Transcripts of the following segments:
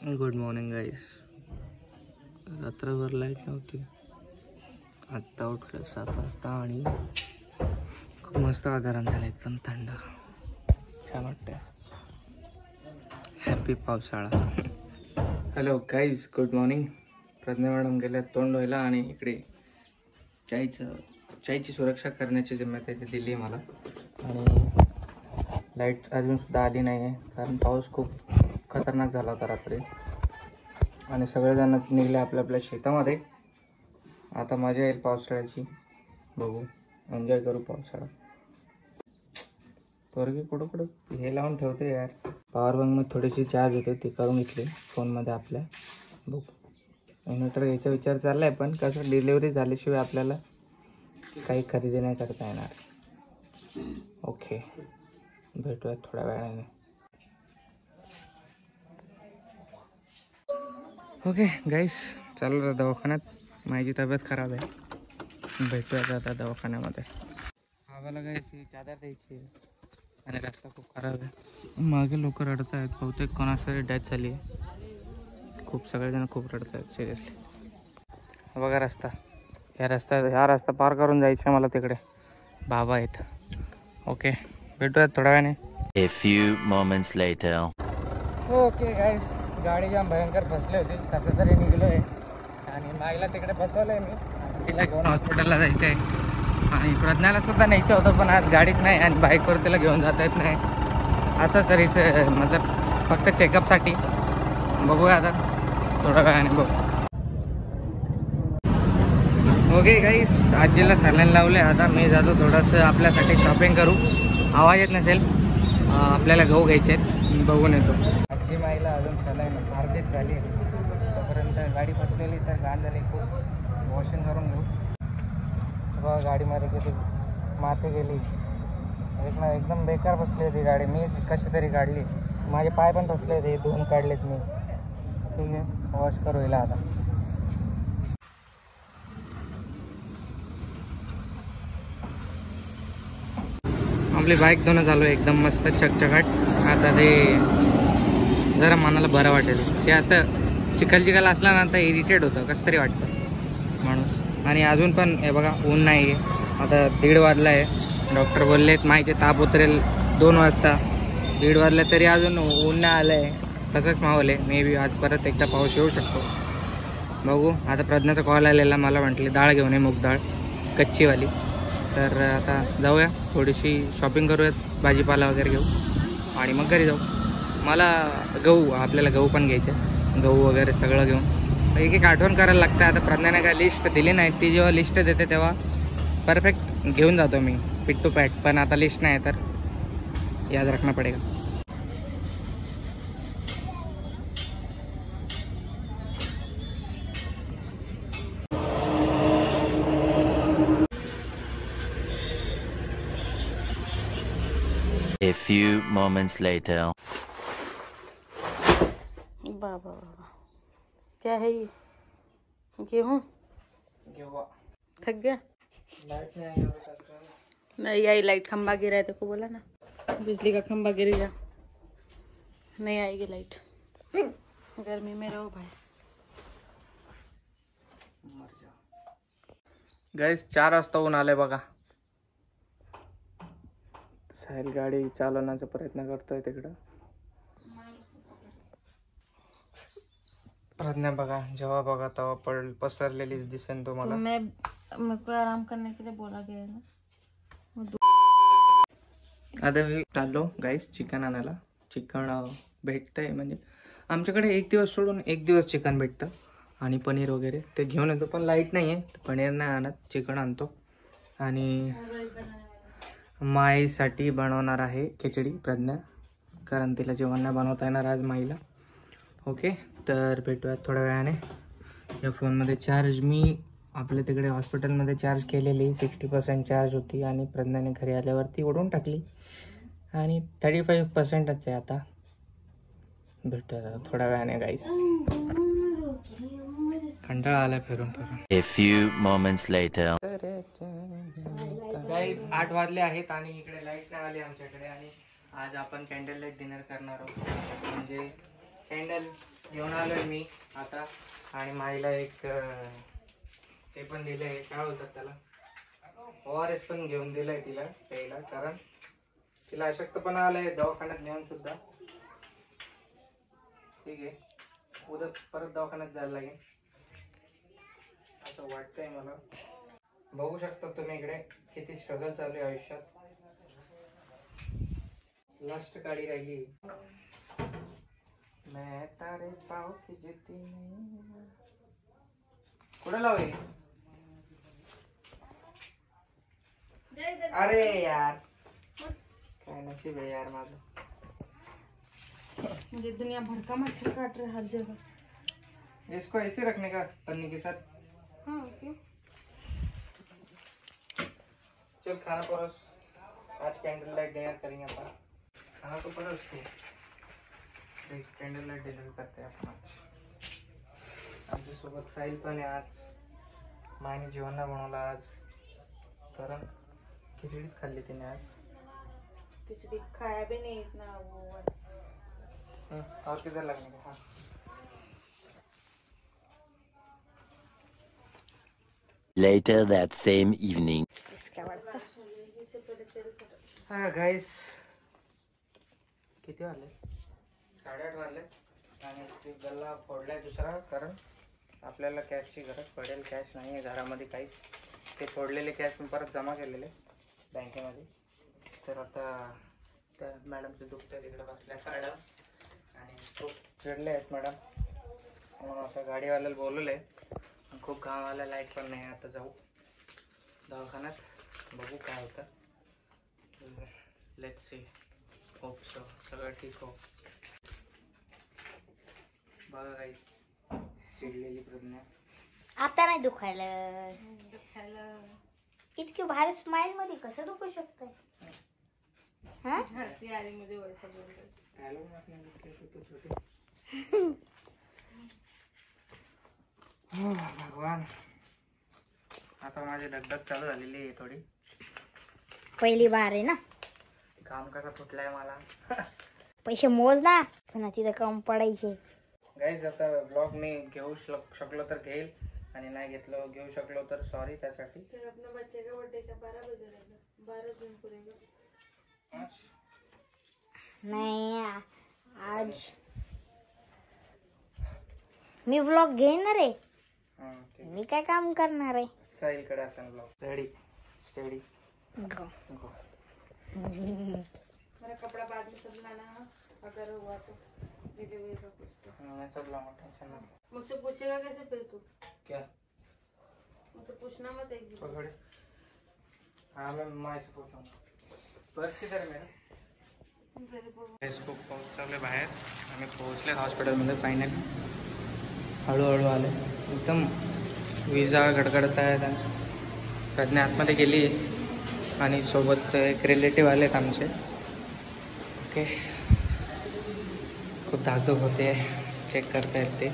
Good morning गाईस. रात्रभर light नव्हती. आत्ता उठलं 7 वाजता आणि खूप मस्त वातावरण झालं, एकदम थंड, छान वाटतंय. हॅपी पावसाळा. Hello guys, good morning. Pragya madam गेल्या तोंड धुवायला आणि इकडे चायची सुरक्षा करण्याची जिम्मेदारी दिली आहे मला. आणि लाईट अजूनसुद्धा आली नाही आहे, कारण पाऊस खूप खतरनाक झाला होता रात्री. आणि सगळेजण निघले आपल्या आपल्या शेतामध्ये. आता मजा येईल पावसाळ्याची, बघू, एन्जॉय करू पावसाळा. पोरगी कुठं हे लावून ठेवते यार. पॉवर बँकमध्ये थोडीशी चार्ज होते, ती करून घेतली फोनमध्ये आपल्या. बघू, इन्व्हर्टर घ्यायचा विचार चालला आहे, पण कसं डिलिव्हरी झाल्याशिवाय आपल्याला काही खरेदी नाही करता येणार. ओके, भेटूयात थोड्या वेळाने. ओके गाईस, चालू आहे दवाखान्यात. माझी तब्येत खराब आहे, भेटूयात आता दवाखान्यामध्ये. आम्हाला गाईस ही चादर द्यायची आहे आणि रस्ता खूप खराब आहे. मागे लोक रडत आहेत, बहुतेक कोणाची तरी डेथ झाली आहे. खूप सगळेजण खूप रडत आहेत सिरियसली. बघा रस्ता, ह्या रस्ता पार करून जायचं मला तिकडे. बाबा आहेत. ओके, भेटूयात थोड्या वेळाने. A few moments later. Okay guys, गाडी जाम भयंकर फसली होती. कसं तरी निघलो आहे आणि माईला तिकडे बसवलं आहे मी. तिला घेऊन हॉस्पिटलला जायचं आहे. आणि प्रज्ञाला सुद्धा न्यायचं होतं, पण आज गाडीच नाही आणि बाईकवर तिला घेऊन जाता येत नाही. असं तरी मतलब फक्त चेकअपसाठी. बघूया आता थोड्या वेळाने बघू. ओके गाईस, आजीला सॅलाईन लावले. आता मी जातो थोडंसं आपल्यासाठी शॉपिंग करू. आवाज येत नसेल, आपल्याला गहू घ्यायचे आहेत, बघून येतो. आजी माईला अजून सॅलाईन अर्धीच झाली आहे. तोपर्यंत गाडी फसलेली तर घाण झाली खूप. वॉशिंग करून घेऊ. बघा गाडीमध्ये किती माती गेली. एकदम बेकार बसली होती गाडी. मी कशी तरी काढली. माझे पाय पण फसले होते, धुवून काढलेत मी. ठीक आहे, वॉश करू हिला आता. आपली बाईक धुणं चालू आहे, एकदम मस्त चकचकाट. आता ते जरा मनाला बरं वाटेल. ते असं चिखल असला ना तर इरिटेट होतं, कसं तरी वाटतं म्हणून. आणि अजून पण हे बघा, ऊन नाही आहे. आता 1:30 वाजला आहे. डॉक्टर बोललेत माहिती ताप उतरेल 2 वाजता. 1:30 वाजला तरी अजून ऊन नाही आलं आहे. तसंच माहोल आहे. मे बी आज परत एकदा पाऊस येऊ शकतो, बघू. आता प्रज्ञाचा कॉल आलेला, मला म्हटले डाळ घेऊन ये, मूग डाळ कच्चीवाली. तर आता जाऊया, थोडीशी शॉपिंग करूयात, भाजीपाला वगैरे घेऊ आणि मग घरी जाऊ. मला आपल्याला गहू पण घ्यायचे, गहू वगैरे सगळं घेऊन एक एक आठवण करायला लागतं. आता प्रज्ञाने काय लिस्ट दिली नाही, ती जेव्हा लिस्ट देते तेव्हा परफेक्ट घेऊन जातो मी पिट टू पॅट. पण आता लिस्ट नाही तर याद रखना पडेगा. A few moments later. बाबा क्या है ये? गेहूँ थक गया। नहीं आई लाइट, खंबा गिरा है, तेरे को बोला ना बिजली का खंबा गिर गया, नहीं आएगी लाइट। गर्मी में रहो भाई। गाईस 4 वाजता ऊन आले बघा. साहिल गाडी चालवण्याचा प्रयत्न करतोय तिकडं. प्रज्ञा बघा, जेव्हा बघा तेव्हा पसरलेलीच दिसेल तुम्हाला. मेरे को आराम करने के लिए बोला गया है ना. आता मी चाललो गाईस चिकन आणायला. चिकन भेटतंय, म्हणजे आमच्याकडे एक दिवस सोडून एक दिवस चिकन भेटतं. आणि पनीर वगैरे ते घेऊन येतो, पण लाईट नाही आहे, पनीर नाही आणत, चिकन आणतो. आणि माईसाठी बनवणार आहे खिचडी प्रज्ञा, कारण तिला जेवण नाही बनवता येणार आज माईला. ओके, तर भेटूयात थोड्या वेळाने. या फोनमध्ये चार्ज मी आपल्या तिकडे हॉस्पिटलमध्ये चार्ज केलेली 60% चार्ज होती आणि प्रज्ञाने घरी आल्यावरती ओढून टाकली आणि 35%च आहे आता. भेटूया थोड्या वेळाने गाईस. कंटाळा आला फिरून. A few moments later. गाईस 8 वाजले आहेत आणि इकडे लाईट नाही आली आमच्याकडे. आणि आज आपण कॅन्डल लाईट डिनर करणार आहोत. म्हणजे कॅन्डल घेऊन आलोय मी आता. आणि माईला एक ते पण दिलंय, काय होतात त्याला, ORS पण घेऊन दिलंय तिला प्यायला, कारण तिला अशक्तपणा आलाय दवाखान्यात नेऊन सुद्धा. ठीक आहे, उद्या परत दवाखान्यात जायला लागेल असं वाटतंय मला. बघू शकता तुम्ही इकडे किती स्ट्रगल चालू आहे आयुष्यात. लास्ट गाडी राहिली. मैं तारे पाव की जिद्दी नहीं. कुठं लावली? अरे यार, काय नशीब है यार माझं. मुझे दुनिया भर का मच्छर काट रहा है हर जगह. इसको ऐसे रखने का पन्नी के साथ. हाँ क्यों? चल खाना परोस, आज कैंडल लाइट डिनर करेंगे अपन. खाना तो परोस तू. देख कैंडल लाइट डिनर करते हैं आपण आज. आमच्यासोबत साहिल पण आहे आज. मायने जेवण नाही बनवलं आज, कारण खिचडीच खाल्ली तिने आज. खिचड़ी खाया भी नहीं इतना वो. और किधर लगने का. हाँ Later that same evening. हा गाईस, किती वाजले? 8:30 वाजले. आणि ते गल्ला फोडलाय दुसरा, कारण आपल्याला कॅशची गरज पडेल. कॅश नाही आहे घरामध्ये काहीच. ते फोडलेले कॅश मी परत जमा केलेले बँकेमध्ये. तर आता त्या मॅडमचं दुखतं, तिकडे बसल्या मॅडम आणि खूप चिडले आहेत मॅडम. म्हणून आता गाडीवाल्याला बोलवलं आहे. खूप घाम आला, लाईट पण नाही. आता जाऊ दवाखान्यात, बघू काय होतं. लेट्स सी, होप सो सगळं ठीक हो. बघा काही चिडलेली प्रज्ञा. आता नाही दुखायला. इतकी भारी स्माइल मध्ये कसं दुखू शकतं? हंसी आ रही मुझे वैसा बोल रही. भगवान, आता माझी धगधग चालू झालेली आहे थोडी. पहिली बार आहे ना. काम कसा फुटलाय मला. पैसे मोज ना, पण तिथं कम पडायचे. गाईज, आता ब्लॉग मी घेऊ शकलो तर घेईल, आणि नाही घेऊ शकलो तर सॉरी त्यासाठी. फिर अपने बच्चे का बर्थडे का 12 बजे रहेगा, 12 जून को रहेगा. नाही आज मी व्लॉग घेणार आहे. मी काय काम करणार आहे? साहिलकडे असेल ब्लॉग. Study study. मेरा कपड़ा बाद में सब लाना अगर हुआ तो. डिलीवरी का कुछ तो मैं सब लाऊंगा, टेंशन मत. मुझसे पूछेगा कैसे फिर तू? क्या मुझसे पूछना मत एक भी. पकड़. हाँ मैं माँ से पूछूंगा. पर्स किधर है मेरा? इसको पोहोचवले बाहेर. आम्ही पोहोचले हॉस्पिटलमध्ये फायनली. हळूहळू आले. एकदम विजा गडगडत आहेत. प्रज्ञा आतमध्ये गेली आणि सोबत एक रिलेटिव्ह आलेत आमचे. ओके, खूप धाकधूक होते, चेक करतायत ते.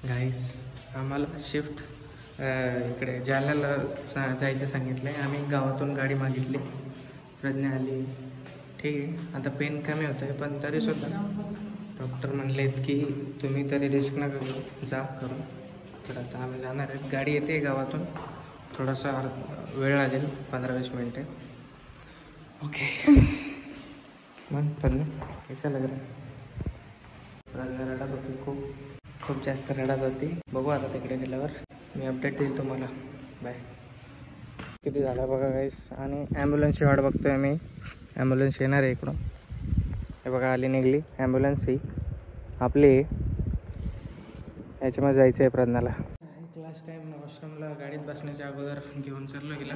गाईस, आम्हाला शिफ्ट इकडे जालन्याला जायचं सांगितलं आहे. आम्ही गावातून गाडी मागितली. प्रज्ञा आली. ठीक आहे, आता पेन कमी होतं आहे, पण तरीसुद्धा डॉक्टर म्हणलेत की तुम्ही तरी रिस्क नका घेऊ, जा करून. तर आता आम्ही जाणार आहेत. गाडी येते गावातून, थोडासा वेळ लागेल, 15-20 मिनटे. ओके. मग प्रज्ञा कैसा लग रहा है? प्रज्ञा रडत होती, खूप जास्त रडत होती. बघू आता तिकडे गेल्यावर मी अपडेट देईल तुम्हाला. बाय. किती झाला बघा गाईस. आणि ॲम्ब्युलन्सची वाट बघतोय मी. ॲम्ब्युलन्स येणार आहे इकडून. हे बघा, आली निघली ॲम्ब्युलन्स. ही आपली याच्यामध्ये जायचं आहे प्रज्ञाला. लास्ट टाईम वॉशरूमला गाडीत बसण्याच्या अगोदर घेऊन चाललो गेला.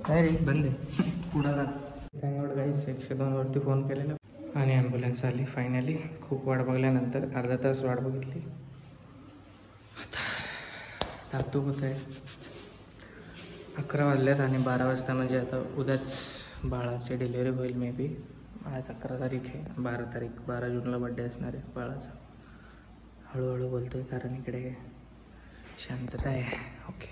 नाही रे, बंद आहे. पुढं जा. थँगॉड गाईस, 102 वरती फोन केलेला आणि ॲम्ब्युलन्स आली फायनली. खूप वाट बघल्यानंतर, अर्धा तास वाट बघितली. आता धाकधूक होत आहे. 11 वाजल्यात आणि 12 वाजता म्हणजे आता उद्याच बाळाची डिलिव्हरी होईल मे बी. आज 11 तारीख आहे. 12 जूनला बड्डे असणार आहे बाळाचा. हळूहळू बोलतोय कारण इकडे शांतता आहे. ओके,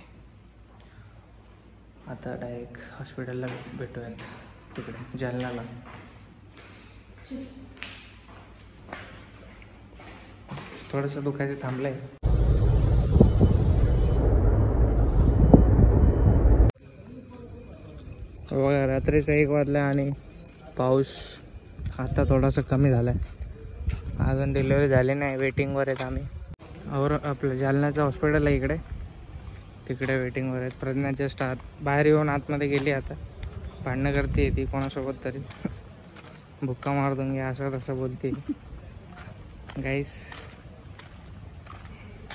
आता डायरेक्ट हॉस्पिटलला भेटूयात तिकडे जालन्याला. थोडंसं दुखायचं थांबलंय. बघा रात्रीचा 1 वाजला आणि पाऊस आता थोडासा कमी झाला आहे. अजून डिलिव्हरी झाली नाही, वेटिंगवर आहेत आम्ही. और आपलं जालन्याचं हॉस्पिटल आहे इकडे, तिकडे वेटिंगवर आहेत. प्रज्ञा जस्ट बाहेर येऊन आतमध्ये गेली. आता भांडणं करते ती कोणासोबत तरी, भुक्का मार दूंगी असं तसं बोलते. गाईस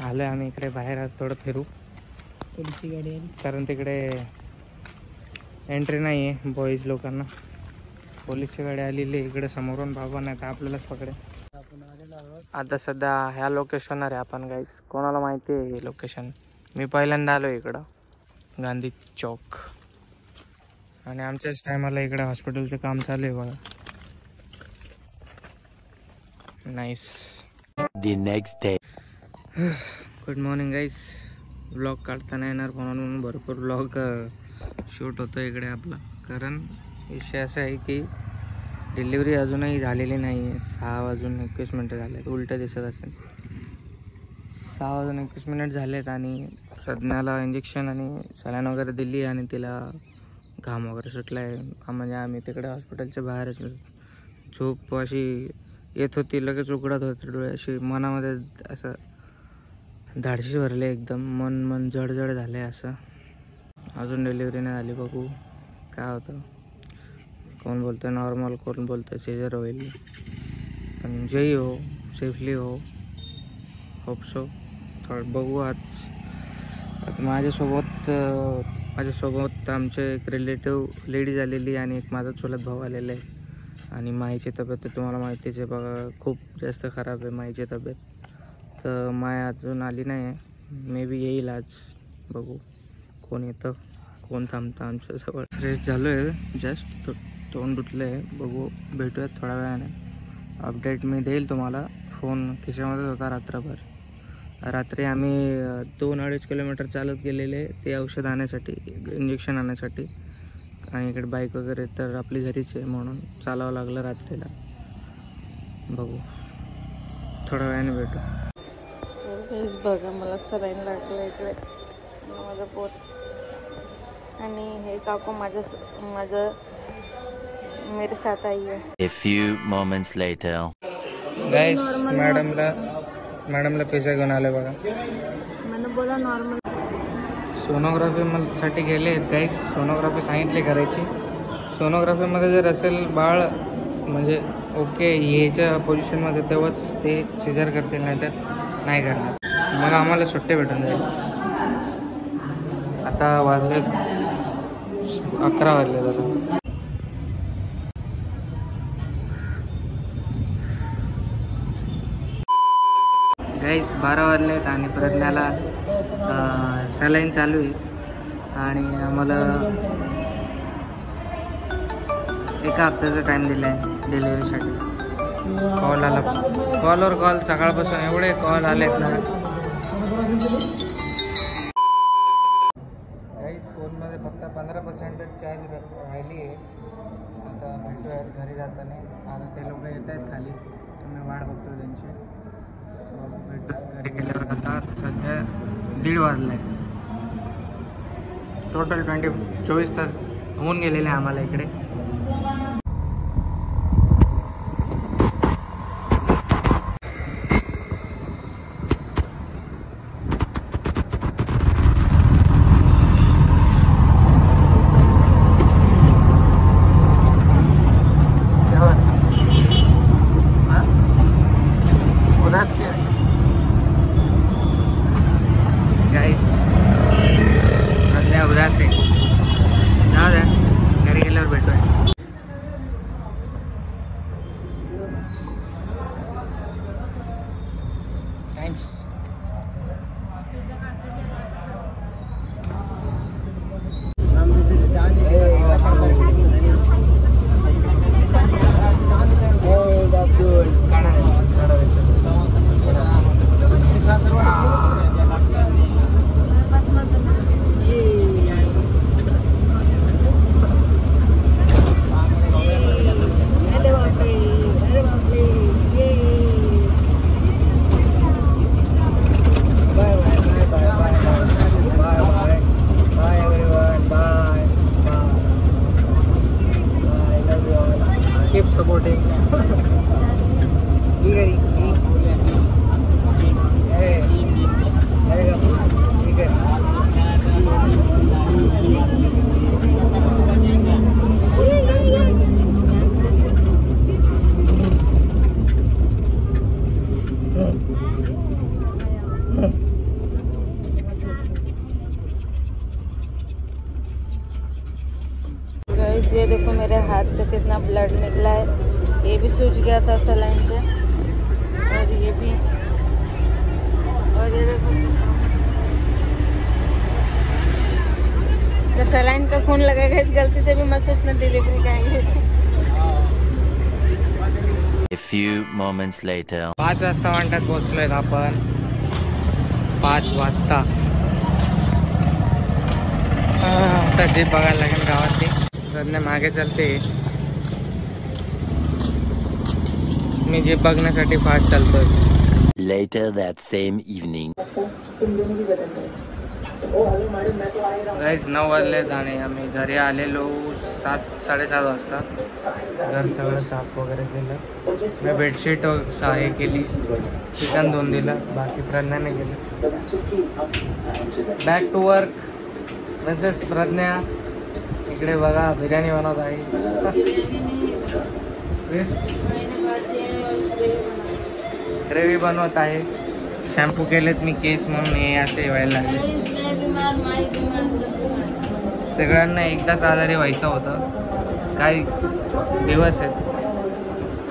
आलो आम्ही इकडे बाहेर, आज थोडं फिरू. पोलीसची गाडी आली कारण तिकडे एंट्री नाही आहे बॉईज लोकांना. पोलीसची गाडी आलेली इकडे समोरून, बाबा नाही तर आपल्यालाच पकडे. आता सध्या ह्या लोकेशनवर आहे आपण गाईस. कोणाला माहिती आहे हे लोकेशन? मी पहिल्यांदा आलो इकडं, गांधी चौक. आणि आमच्याच टायमाला इकडे हॉस्पिटलचं काम चालू आहे बघा. Nice. The next day. Good morning guys. Blog काढताना येणार म्हणून भरपूर ब्लॉग शूट होतो इकडे आपला. कारण विषय असा आहे की डिलिव्हरी अजूनही झालेली नाही आहे. 6:21 झाले आहेत, उलटं दिसत असेल. 6:21 झालेत आणि प्रज्ञाला इंजेक्शन आणि सलाईन वगैरे दिली आणि तिला घाम वगैरे सुटला आहे. म्हणजे आम्ही तिकडे हॉस्पिटलच्या बाहेरच. झोप अशी येत होती, लगेच उघडत होती डोळे. अशी मनामध्ये असं धाडशी भरले, एकदम मन जड झालं आहे असं. अजून डिलिव्हरी नाही झाली, बघू काय होतं. कोण बोलतं नॉर्मल, कोण बोलतं सीझर होईल. पण जेही हो, सेफली हो, होप सो. थोडं बघू. आज आता माझ्यासोबत आमचे एक रिलेटिव्ह लेडीज आलेली आणि एक माझा चुलत भाऊ आलेला आहे. आणि माईची तब्येत तर तुम्हाला माहितीच आहे बघा, खूप जास्त खराब आहे माईची तब्येत. तर माय अजून आली नाही आहे, मे बी येईल आज. बघू कोण येतं, कोण थांबतं आमच्याजवळ. फ्रेश झालो आहे जस्ट, तोंड धुतलं आहे. बघू भेटूयात थोड्या वेळाने. अपडेट मी देईल तुम्हाला. फोन खिशामध्येच होता रात्रभर. रात्री आम्ही 2-2.5 किलोमीटर चालत गेलेले ते औषध आणण्यासाठी, इंजेक्शन आणण्यासाठी. आणि इकडे बाईक वगैरे तर आपली घरीच आहे म्हणून चालावं लागलं रात्रीला. बघू थोड्या वेळाने भेटू. हेच बघा, मला सलाईन लागलं इकडे माझं पोट. आणि हे काकू माझं मेरे साथ आई है. A few moments later. गाईस मॅडमला पिझ्झा घेऊन आले बघा. मला बोला नॉर्मल. सोनोग्राफी साठी गेले आहेत गाईस. सोनोग्राफी सांगितली करायची. सोनोग्राफीमध्ये जर असेल बाळ म्हणजे ओके ह्याच्या पोझिशनमध्ये, तेव्हाच ते सिझर करतील, नाही तर नाही करणार. मग आम्हाला सुट्टे भेटून जाईल. आता वाजले 11 वाजले आता. गाईस 12 वाजले आहेत आणि प्रज्ञाला सलाईन चालू आहे. आणि आम्हाला 1 हफ्त्याचा टाईम दिला आहे डिलिव्हरीसाठी. कॉल आला, कॉलवर कॉल सकाळपासून एवढे कॉल आलेत ना. गाईस फोनमध्ये फक्त 15% चार्ज राहिली आहे. आता भेटूयात घरी जाताना. आता ते लोक येत आहेत खाली, तुम्ही वाट बघतो त्यांची. भेटूयात घरी गेल्यावर. आता सध्या 1:30 वाजले. टोटल 24 तास होऊन गेलेले आम्हाला इकडे. उदास आहे. जाऊ द्या, घरी गेल्यावर भेटूया. गाइस ये देखो मेरे हाथ से कितना ब्लड निकला है। ये भी सूज गया था सलाइन से, और ये भी, और ये देखो सलाइन का खून लगेगा। इस गलती से भी मत सोचना डिलीवरी करेंगे। A few moments later. 5 वाजता वांट्यात पोहोचलोय आपण. 5 वाजता. आता जीप बघायला लागेल गावातली. प्रज्ञा मागे चालते, मी जीप बघण्यासाठी फास्ट चालतोय. Later that same evening. Guys 9 वाजले आणि आम्ही घरी आलेलो 7-7:30 वाजता. घर सगळं साफ वगैरे केलं. मी बेडशीट हे केली, चिकन धुवून दिलं, बाकी प्रज्ञाने केलं. Back to work. तसेच प्रज्ञा इकडे बघा बिर्याणी बनवत आहे. ग्रेव्ही बनवत आहे. शॅम्पू केलेत मी केस म्हणून हे असे व्हायला लागले. सगळ्यांना एकदाच आजारी व्हायचं होतं, काही दिवस आहेत,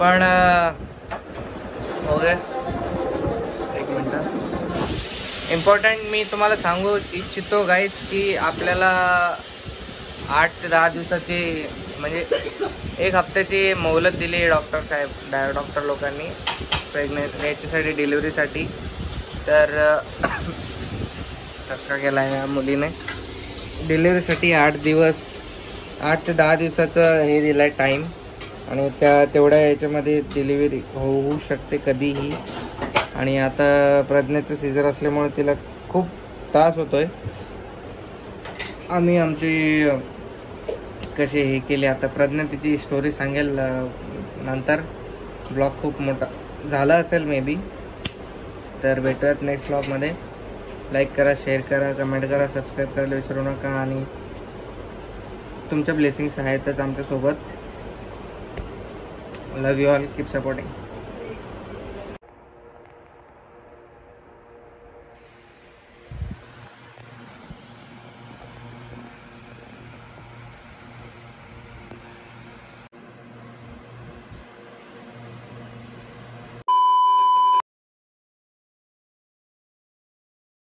पण हो गया. एक मिनटं. इम्पॉर्टंट मी तुम्हाला सांगू इच्छितो गाईज की आपल्याला 8 ते 10 दिवसाची म्हणजे 1 हफ्त्याची मोहलत दिली डॉक्टर लोकांनी प्रेग्नेंट याच्यासाठी, डिलिव्हरीसाठी. तर तसं केला आहे या मुलीने. डिलिव्हरीसाठी 8 ते 10 दिवसाचं हे दिलं आहे टाईम, आणि तेवढ्या याच्यामध्ये डिलिव्हरी होऊ शकते कधीही. आणि आता प्रज्ञेचं सीझर असल्यामुळे तिला खूप त्रास होतोय. आम्ही आमची कसे हे केले, आता प्रज्ञा तिची स्टोरी सांगेल नंतर. ब्लॉग खूप मोठा झाला असेल मे बी. तर भेटूयात नेक्स्ट ब्लॉगमध्ये. लाईक करा, शेअर करा, कमेंट करा, सबस्क्राईब करायला विसरू नका. आणि तुमच्या ब्लेसिंग्स आहेतच आमच्यासोबत. लव यू ऑल, कीप सपोर्टिंग.